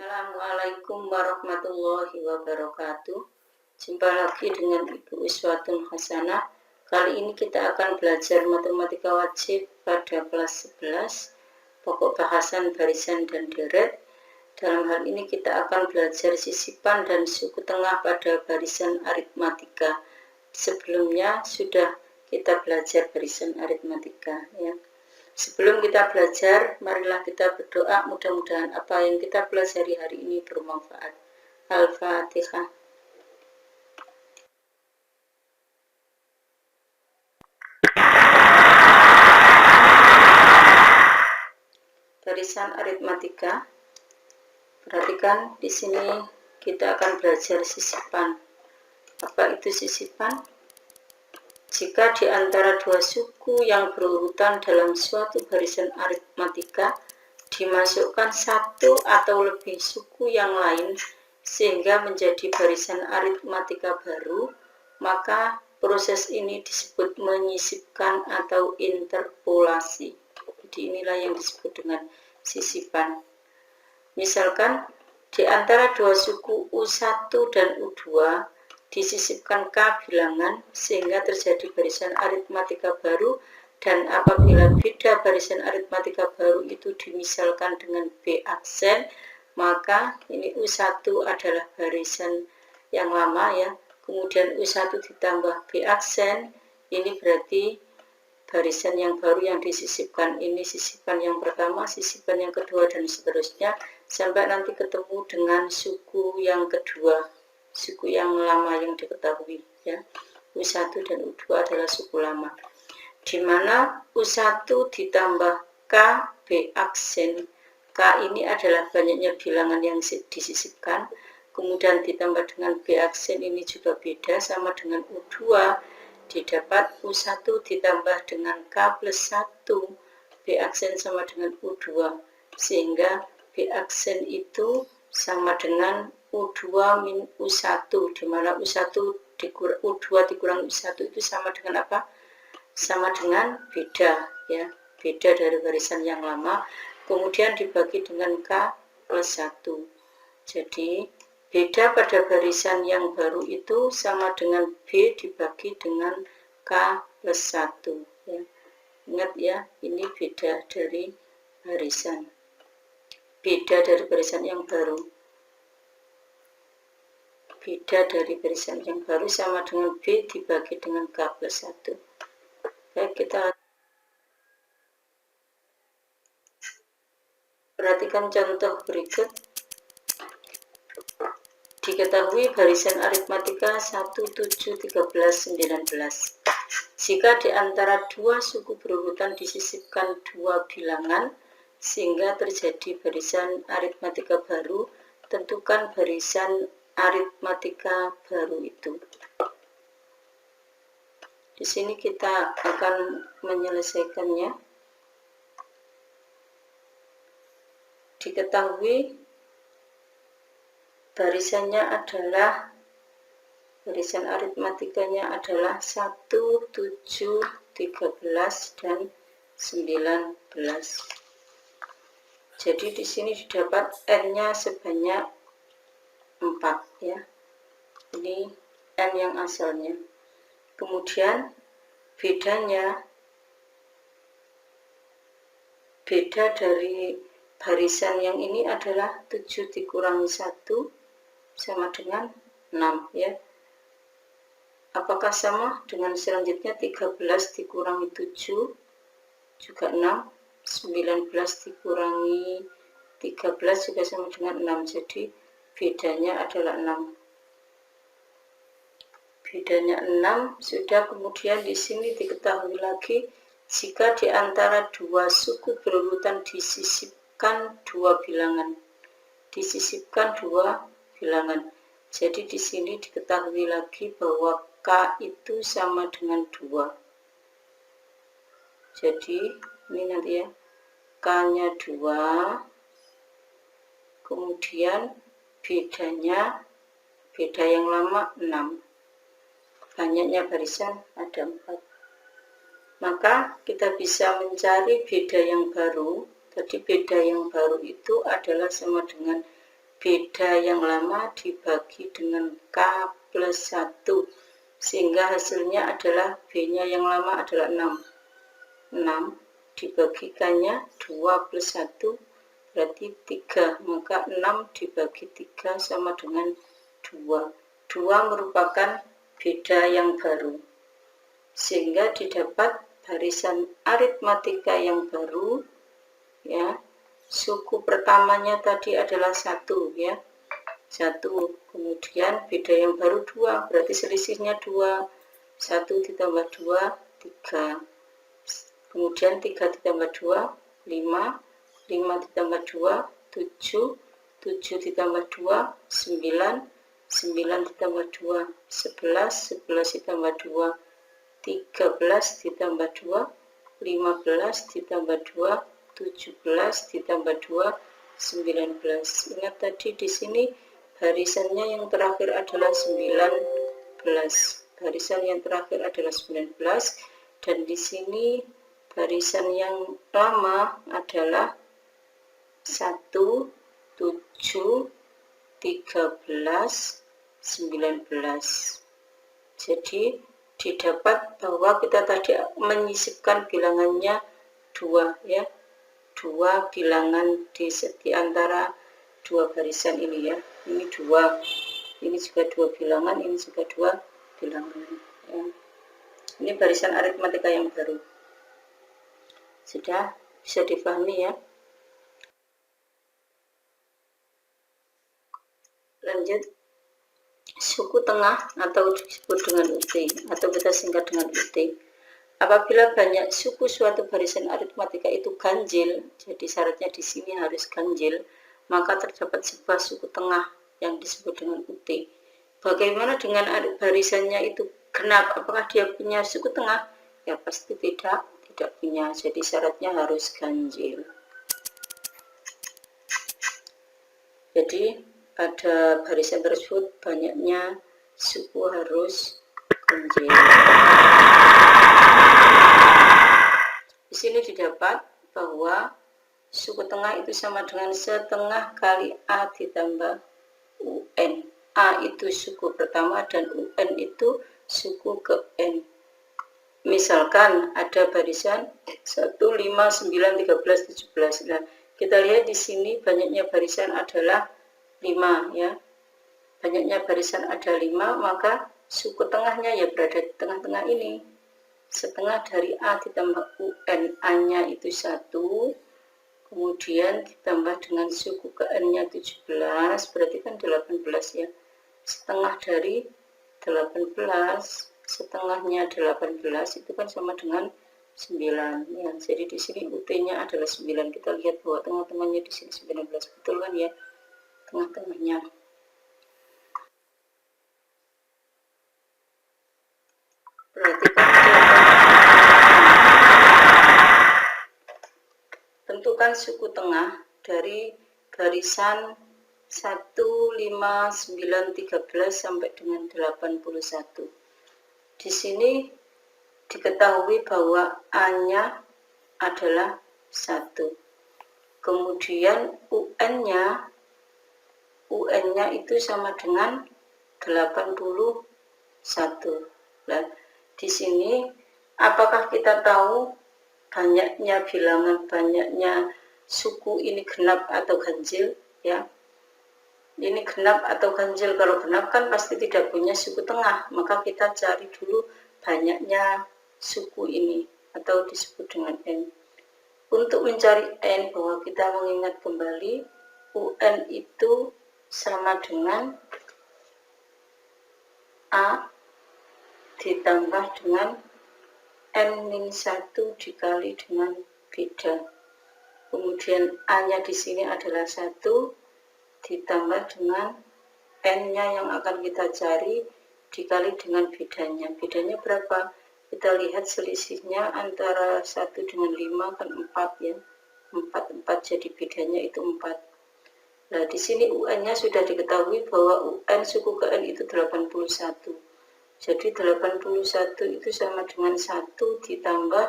Assalamualaikum warahmatullahi wabarakatuh. Jumpa lagi dengan Ibu Uswatun Hasanah. Kali ini kita akan belajar matematika wajib pada kelas 11, pokok bahasan barisan dan deret. Dalam hal ini kita akan belajar sisipan dan suku tengah pada barisan aritmatika. Sebelumnya sudah kita belajar barisan aritmatika, ya. Sebelum kita belajar, marilah kita berdoa, mudah-mudahan apa yang kita pelajari hari ini bermanfaat. Al-Fatihah. Barisan aritmatika. Perhatikan di sini kita akan belajar sisipan. Apa itu sisipan? Jika di antara dua suku yang berurutan dalam suatu barisan aritmatika dimasukkan satu atau lebih suku yang lain sehingga menjadi barisan aritmatika baru, maka proses ini disebut menyisipkan atau interpolasi. Jadi inilah yang disebut dengan sisipan. Misalkan di antara dua suku U1 dan U2 disisipkan K bilangan sehingga terjadi barisan aritmatika baru, dan apabila beda barisan aritmatika baru itu dimisalkan dengan B aksen, maka ini U1 adalah barisan yang lama, ya. Kemudian U1 ditambah B aksen, ini berarti barisan yang baru yang disisipkan. Ini sisipan yang pertama, sisipan yang kedua, dan seterusnya sampai nanti ketemu dengan suku yang kedua, suku yang lama yang diketahui, ya. U1 dan U2 adalah suku lama, di mana U1 ditambah K B aksen. K ini adalah banyaknya bilangan yang disisipkan, kemudian ditambah dengan B aksen, ini juga beda sama dengan U2, didapat U1 ditambah dengan K plus 1, B aksen sama dengan U2, sehingga B aksen itu sama dengan U2 min U1, di mana U1 U2 dikurang U1 itu sama dengan apa? Sama dengan beda, ya, beda dari barisan yang lama, kemudian dibagi dengan K plus 1. Jadi beda pada barisan yang baru itu sama dengan B dibagi dengan K plus 1, ya. Ingat, ya, ini beda dari barisan. Beda dari barisan yang baru. Beda dari barisan yang baru sama dengan B dibagi dengan K plus 1. Baik, kita perhatikan contoh berikut. Diketahui barisan aritmatika 1, 7, 13, 19. Jika di antara dua suku berurutan disisipkan dua bilangan sehingga terjadi barisan aritmatika baru, tentukan barisan aritmatika baru itu. Di sini kita akan menyelesaikannya. Diketahui barisannya adalah, barisan aritmatikanya adalah 1, 7, 13, dan 19. Jadi di sini didapat N-nya sebanyak 4, ya. Ini N yang asalnya. Kemudian bedanya, beda dari barisan yang ini adalah 7 dikurangi 1 sama dengan 6, ya. Apakah sama dengan selanjutnya 13 dikurangi 7 juga 6, 19 dikurangi 13 juga sama dengan 6, jadi bedanya adalah 6. Bedanya 6 sudah. Kemudian di sini diketahui lagi jika di antara dua suku berurutan disisipkan dua bilangan. Disisipkan dua bilangan. Jadi di sini diketahui lagi bahwa K itu sama dengan 2. Jadi ini nanti, ya, K-nya 2. Kemudian bedanya, beda yang lama 6. Banyaknya barisan ada 4. Maka kita bisa mencari beda yang baru. Jadi beda yang baru itu adalah sama dengan beda yang lama dibagi dengan K plus 1, sehingga hasilnya adalah B-nya yang lama adalah 6. 6 dibagi K-nya 2 plus 1 berarti 3, maka 6 dibagi 3 sama dengan 2. 2 merupakan beda yang baru, sehingga didapat barisan aritmatika yang baru, ya. Suku pertamanya tadi adalah 1, ya. 1, kemudian beda yang baru 2, berarti selisihnya 2. 1 ditambah 2, 3. Kemudian 3 ditambah 2, 5. 5 ditambah 2, 7. 7 ditambah 2, 9. 9 ditambah 2, 11. 11 ditambah 2, 13 ditambah 2, 15 ditambah 2, 17 ditambah 2, 19. Ingat tadi di sini barisannya yang terakhir adalah 19. Barisan yang terakhir adalah 19, dan di sini barisan yang lama adalah 1, 7, 13, 19. Jadi didapat bahwa kita tadi menyisipkan bilangannya 2, ya. 2 bilangan di antara 2 barisan ini, ya. Ini 2, ini juga 2 bilangan, ini juga 2 bilangan, ya. Ini barisan aritmatika yang baru. Sudah bisa difahami, ya. Lanjut, suku tengah atau disebut dengan UT, atau kita singkat dengan UT. Apabila banyak suku suatu barisan aritmatika itu ganjil, jadi syaratnya di sini harus ganjil, maka terdapat sebuah suku tengah yang disebut dengan UT. Bagaimana dengan barisannya itu genap? Apakah dia punya suku tengah? Ya pasti tidak punya. Jadi syaratnya harus ganjil. Jadi pada barisan tersebut banyaknya suku harus ganjil. Di sini didapat bahwa suku tengah itu sama dengan setengah kali A ditambah UN. A itu suku pertama dan UN itu suku ke N. Misalkan ada barisan 1, 5, 9, 13, 17. Nah, kita lihat di sini banyaknya barisan adalah 5, ya. Banyaknya barisan ada 5, maka suku tengahnya ya berada di tengah-tengah ini. Setengah dari A ditambah UN, A-nya itu 1, kemudian ditambah dengan suku ke N-nya 17, berarti kan 18, ya. Setengah dari 18, setengahnya 18 itu kan sama dengan 9, ya. Jadi di sini UT-nya adalah 9. Kita lihat bahwa tengah-tengahnya di sini 19, betul kan, ya? Tengah-tengahnya. Perhatikan tentukan suku tengah dari barisan 1, 5, 9, 13 sampai dengan 81. Di sini diketahui bahwa A-nya adalah 1. Kemudian UN-nya itu sama dengan 81. Nah, di sini apakah kita tahu banyaknya bilangan, banyaknya suku ini genap atau ganjil, ya? Ini genap atau ganjil. Kalau genap kan pasti tidak punya suku tengah, maka kita cari dulu banyaknya suku ini atau disebut dengan N. Untuk mencari N, bahwa kita mengingat kembali UN itu sama dengan A ditambah dengan N-1 dikali dengan beda. Kemudian A-nya di sini adalah 1 ditambah dengan N-nya yang akan kita cari dikali dengan bedanya. Bedanya berapa? Kita lihat selisihnya antara 1 dengan 5 kan 4, ya. 4 jadi bedanya itu 4. Nah, di sini UN-nya sudah diketahui bahwa UN suku ke N itu 81. Jadi 81 itu sama dengan 1 ditambah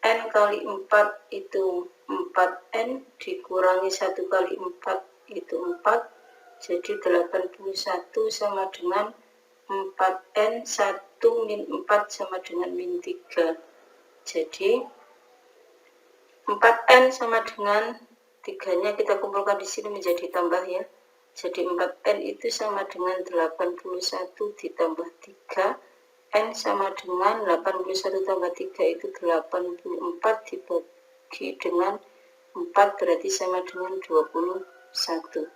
N kali 4 itu 4N dikurangi 1 kali 4 itu 4, jadi 81 sama dengan 4N, 1 min 4 sama dengan min 3. Jadi 4N sama dengan 3-nya kita kumpulkan di sini menjadi tambah ya. Jadi 4N itu sama dengan 81 ditambah 3. N sama dengan 81 tambah 3 itu 84 dibagi dengan 4 berarti sama dengan 21.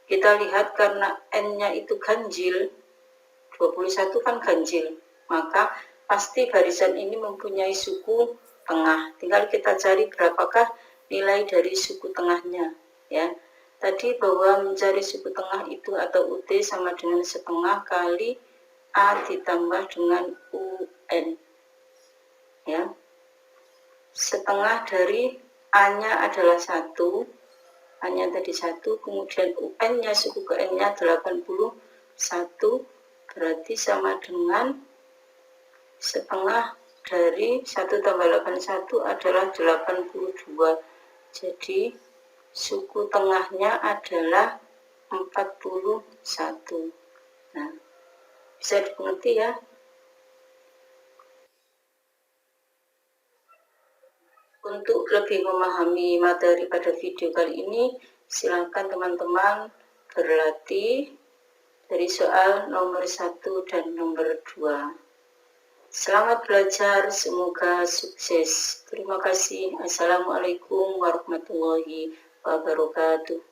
Kita lihat karena N-nya itu ganjil, 21 kan ganjil, maka pasti barisan ini mempunyai suku tengah. Tinggal kita cari berapakah nilai dari suku tengahnya ya. Tadi bahwa mencari suku tengah itu atau UT sama dengan setengah kali A ditambah dengan UN ya. Setengah dari A-nya adalah 1, A-nya tadi 1, kemudian UN-nya suku ke N-nya 81, berarti sama dengan setengah dari 1 tambah 81 adalah 82. Jadi suku tengahnya adalah 41. Nah, bisa dimengerti ya. Untuk lebih memahami materi pada video kali ini, silakan teman-teman berlatih dari soal nomor 1 dan nomor 2. Selamat belajar, semoga sukses. Terima kasih. Assalamualaikum warahmatullahi wabarakatuh.